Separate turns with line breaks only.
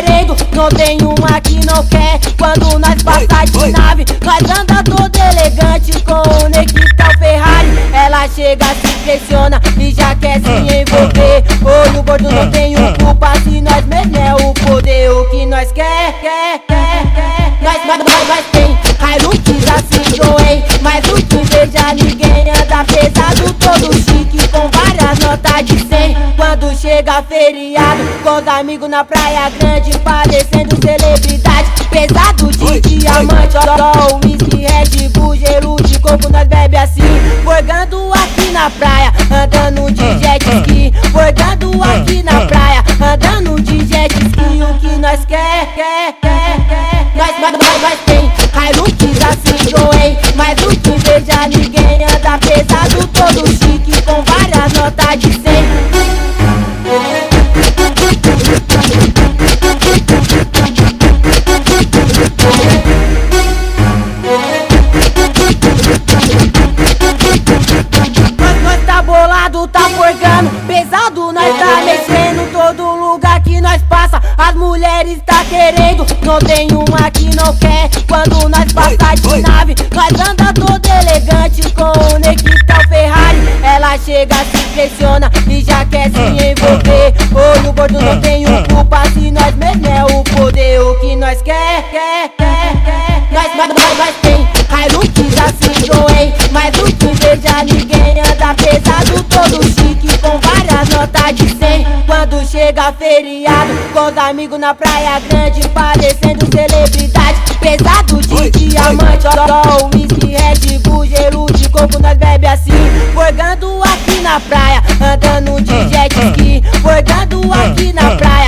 querendo, não tem uma que não quer. Quando nós passa de nave, nós anda todo elegante com o Nequita Ferrari. Ela chega, se impressiona e já quer se envolver. Olho gordo, não tenho culpa se nós mesmo é o poder. O que nós quer. Nós tem Hilux, assim Joey, mas o que veja ninguém anda pesado, todo chique com várias notas de 100. Quando chega feriado, com os amigos na praia grande, parecendo celebridade. Pesado de diamante, ó, whisky, Red Bull, gelo de coco, nós bebe assim. Forgando aqui na praia, andando de jet ski. Forgando aqui na praia, andando de jet ski. O que nós quer. Nós tem Hilux, assim Joey, mas o que veja ninguém anda pesado, todo chique com várias notas de 100. Nós tá bolado, tá forgando pesado, nós tá mexendo todo lugar que nós passa. As mulheres tá querendo, não tem uma que não quer. Quando nós passa de nave, nós anda todo elegante com o Nequita Ferrari. Ela chega, se impressiona e já quer se envolver. Olho gordo, não tenho culpa se nós mesmo é o poder. O que nós quer. Nós tem Hilux, assim Joey, mas o que veja ninguém anda pesado, todo chique com várias notas de 100. Quando chega feriado, com os amigos na praia grande, parecendo celebridade. Pesado de diamante, ó, whisky, Red Bull, gelo de coco, nós bebe assim. Forgando aqui na praia, andando de jet ski. Forgando aqui na praia,